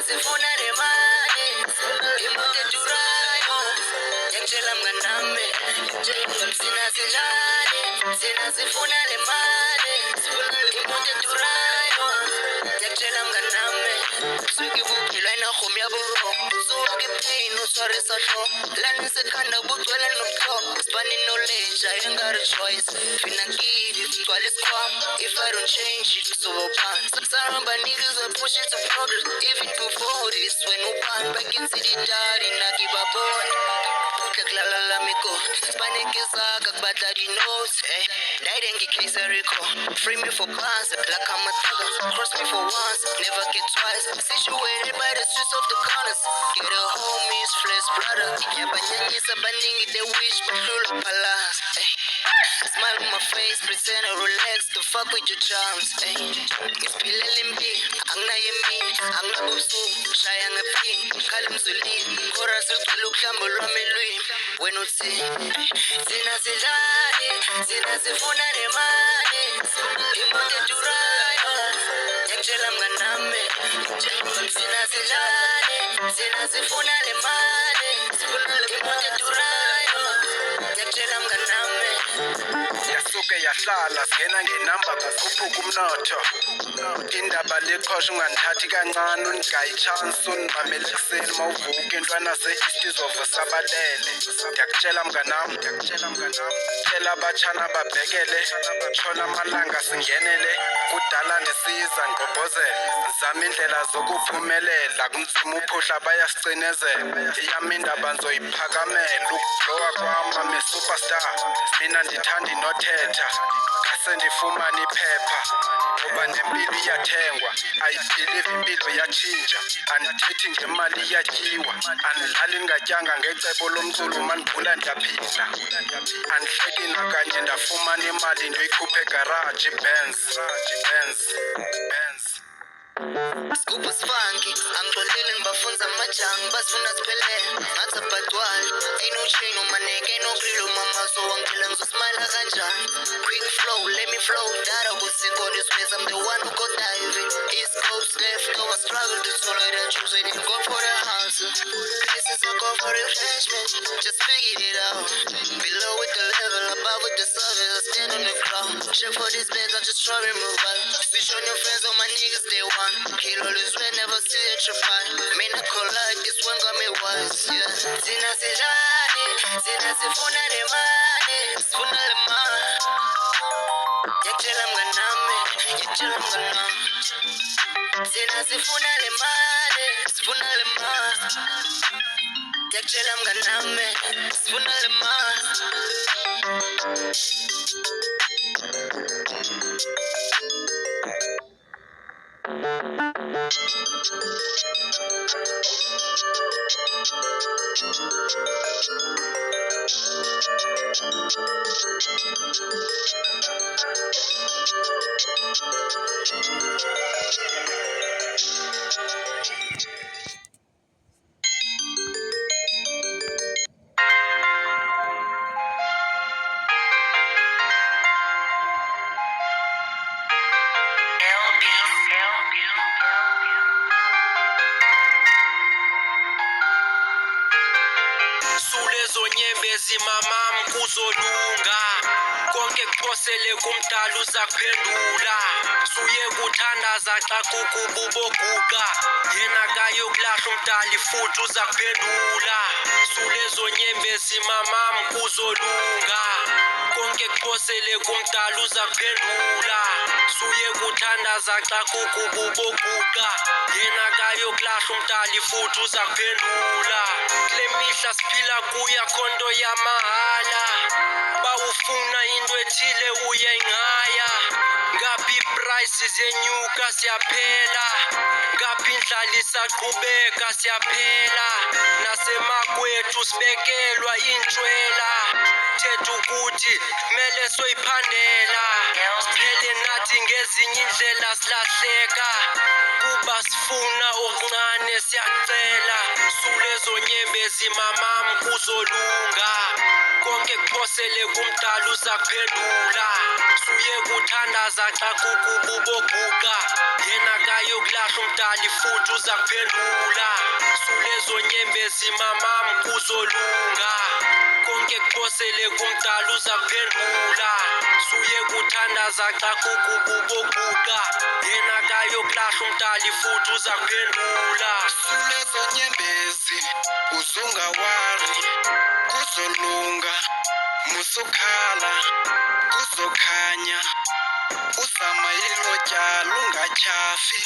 Sifuna le mali imoto edurayo yakutshela mnganami sifuna le mali imoto edurayo yakutshela mnganami suke buphilwa inahome yaboro suke pain usware sahlo lani sekhanda bugcwele nobuhlobo sibani knowledge I ain't got a choice fina ngili gcwale isikhwama if I don't change it kuzoba saramba niggas will push it to progress even before this when upan back in city daddy nakibabona ukaklala lamiko spanikisa kakbata di nose died and get Rico free me for once like I'm a thugger cross me for once never get twice situated by the streets of the corners get a homies flesh brother yabanyanyisa baningi they wish bahlula palace smile on my face pretend to relax to fuck with your charms ngisiphilela impilo anginayo emini anginabubusuku shaya ngaphi khala emzulini chorus ligcwele ukuhlamba lwami elwimi wena uthini thina sidlali thina sifuna le mali imoto edurayo yakutshela mnganami thina sidlali thina sifuna le mali imoto edurayo yakutshela mnganami yasuke yahlala singena ngenamba kukhuphuka umnotho indaba lekhosha ungandithathi kancane unigayi chance unibamele ekuseni mawuvuka intwana se-east izovusabalele ndiyakutshela mnganami tshela abatshana babhekele tshona amalanga singenele kudala ndisiza ngqobhozela zama indlela zokuphumelela kunzima uphuhla bayasicinezela iyami indaba nzoyiphakamela ukublowa kwami superstar mina ndithanda inothetha asendifumana iphepha ngoba nempilo iyathengwa ayibhilive impilo yatshintsha andithethi ngemali iyatyiwa andidlali ndingatyanga ngecebo lomculo mandibhula ndiyaphila andihleki nakanye ndafumana imali ndoyikhuphe egaraji Benz Scoop is funky, I'm trolling bafunza majang, basfuna spelele, ngathi abadwali, ain't no chain on my neck, ain't no grill on my mouth, so angila ngizosmile kanjani. Quick flow, let me flow, that I was sick on this place, I'm the one who go diving. East Coast left, though I struggle to swallow that juice, I didn't go for the house. Places I go for refreshment, just figured it out. Below with the level, above with the service, I stand on the ground. Check for these bands, I just try removal. Switch on your friends, on my niggas, they want. Kill all this red, never see it triple. May not call like this one got me wise, yeah. Sina sidlali, sina sifuna le mali, sifuna le mali. Yakutshela mnganami, yakutshela mnganami. Sina sifuna le mali, sifuna le mali. Yakutshela mnganami, sifuna le mali. Zonyembezi mamam kuzolunga konke kuphosele kumdala uzakuphendula suye kuthandaza xa kukububoguga yena kayokulahla umdali futhi uzakuphendula sule zonyembezi mamam kuzolunga konke kuphosele kumdala uzakuphendula suye kuthandaza xa kukububoguga yena kayokulahla umdali futhi uzakuphendula kule mihla siphila kuya khonto yamahala bawufuna into ethile uyayingaya Ngaphi price zenyuka siyaphela, ngaphi indlala isaqhubeka siyaphela, nasemakwethu sibekelwa intshwela. Thetha ukuthi mele soyiphandela, siphele nathi ngezinye indlela silahleka, kuba sifuna okuncane siyacela. Sulezo nyembezi mamam kuzolunga, konke kuphosele kumdala uzakuphendula. Suye kuthandaza xa kukububoguga, yena kayokulahla umdali futhi uzakuphendula. Sulezo nyembezi mamam kuzolunga, konke kuphosele kumdala uzakuphendula. Suye kuthandaza xa kukububoguga, yena kayokulahla umdali futhi uzakuphendula. Sulezo nyembezi uzungawari, kuzolunga, musukhala kuzokhanya. Uzama ilo tyala ungatyhafi,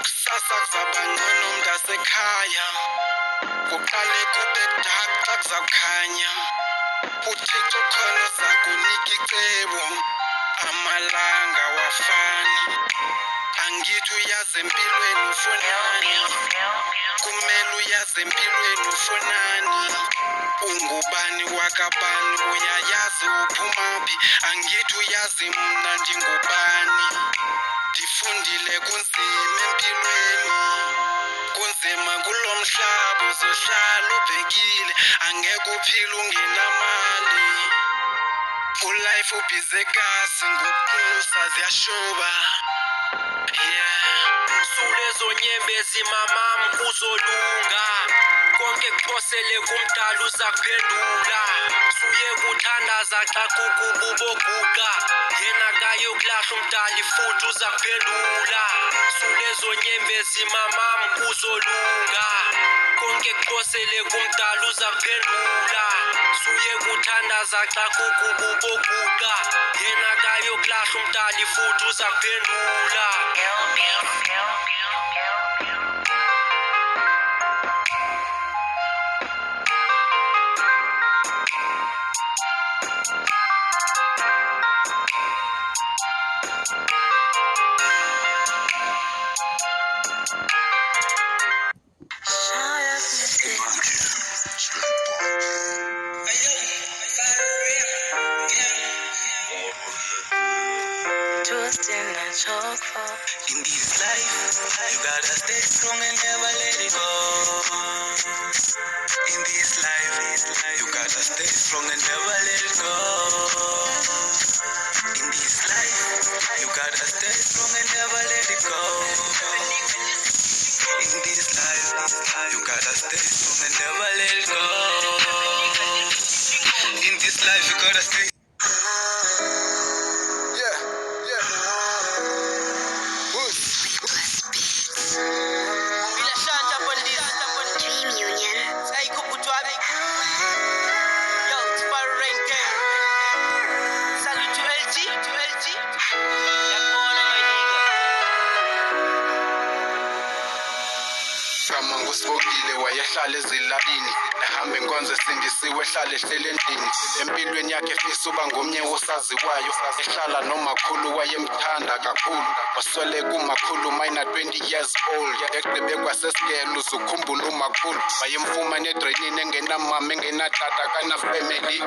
kusasa kuzaba ngcono mntasekhaya. Kuqale kube dark xa kuzawukhanya, uThixo khona zakunika icebo. Amalanga wafani, angithi uyazi empilweni ufunani, kumele uyazi empilweni ufunani. Ungubani wakabani, uyayazi uphumaphi, angithi uyazi mna ndingubani. Ndifundile kunzima empilweni, kunzima kulo mhlaba, uzohlala ubhekile, angeke uphile ungenamali. Ulife ubhize kasi ngokusa ziyashuba, yeah. Sulezo nyembezi mamam kuzolunga, konke kuphosele kumdala uzakuphendula. Suye kuthandaza xa kukububoguga, yena kayokulahla umdali futhi uzakuphendula. Sulezo nyembezi mamam kuzolunga, konke kuphosele kumdala uzakuphendula. Suye kuthandaza xa kukububoguga, yena kayokulahla umdali futhi uzakuphendula. In this life, you gotta stay strong and never let it go. In this life, you gotta stay strong and never let it go. In this life, you gotta stay strong and never let it go. In this life, you gotta stay strong and never let it go. In this life, you gotta stay. Usibongile wayehlala ezilalini, ehambe inkonzo esindisiwe ehlala ehlele endlini. Empilweni yakhe efisa uba ngomnye wosaziwayo, ehlala nomakhulu wayemthanda kakhulu. Wasweleka umakhulu minor 20 years old, egqibe kwasesigele uzukhumbula umakhulu. Wayemfumana edreyinini engenamama engenatata kanafamily.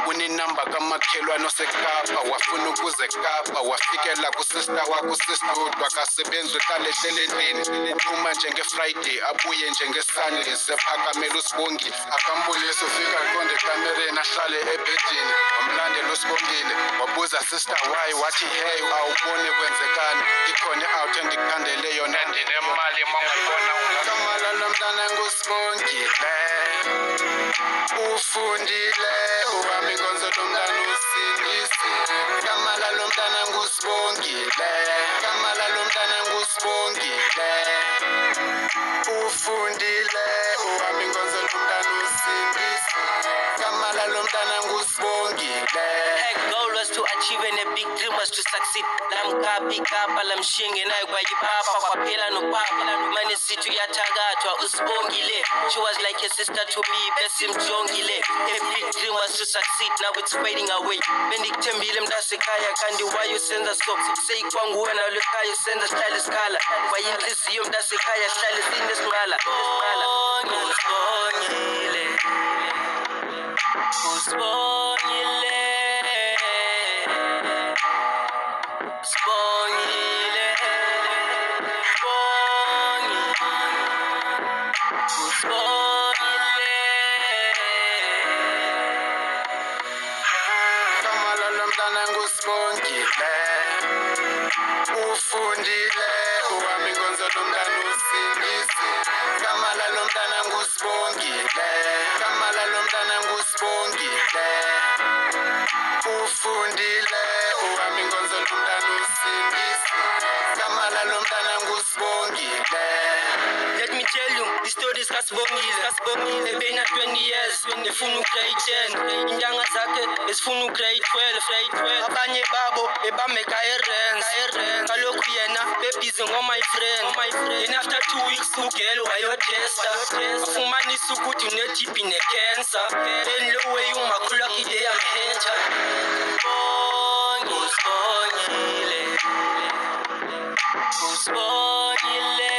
Uninamba kamakhelwane osekapa, wafuna ukuze Kapa. Wafikela kusista wakusista udwa kasebenzi uhlala ehlele endlini. Uphuma njenge-Friday abuye njenge-Sunday, sephakamela uSibongile akambulisa ufika aqonde ekamereni ahlale ebhedini. Wamlandela uSibongile wabuza sister why, wathi hey awuboni kwenzekani, ikhona i-out endikhandele yona ndinemali mangayibona ungakamala lo mntana nguSibongile. Ufundile ubami inkonzo lo mntana usindisi, kamala lo mntana nguSibongile, kamala lo mntana nguSibongile. Ufundile ubami inkonzo lo mntana usindisi, kamala lo mtana ngusibongile. Her goal was to achieve a big dream was to succeed. Lamkapi kapa lamshinge nayo kwa yipapa kwa pela no papa. Mani situ ya tagatwa usbongile. She was like a sister to me, best mjongile. Every dream was to succeed, now it's fading away. Bendiktembile mdasekaya kandi why you send us so. Say kwangu wena lukaya send us style skala. Why inhlisiyo mdasekaya style sinde smala. Usbongile. Usbongile. Usbongile. Usbongile. Kamala lomntana ngusibongile, ufundile, uwami nkonzo lomntana usindise. Kamala lomntana ngusibongile, kamala lomntana ngusibongile, ufundile, uwami nkonzo lomntana usindise. Kamala lomntana ngusibongile. Let me tell you, the story is Kasbongile. They've been at 20 years, efuna ugrade 10. Inyanga zakhe esifuna ugrade 12. Abanye babo bebameka errands. Kaloku yena bebhizi my friend. Then after 2 weeks ugel wayotesta. Afumanisa ukuthi une-TB ne-cancer. Then lo way umakhulwa kide yamhetsha. Usibongile. Usibongile.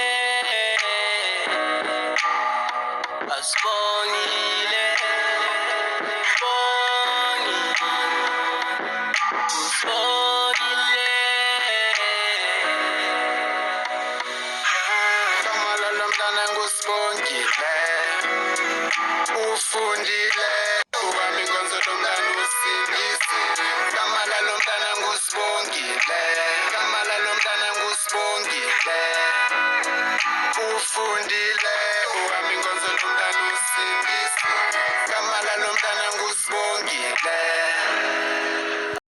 Asbongile. Usibongile. Kamala lomntana ngusibongile, ufundile, uwami nkonzo lomntana usindise. Kamala lomntana ngusibongile, kamala lomntana ngusibongile, ufundile, uwami nkonzo lomntana usindise.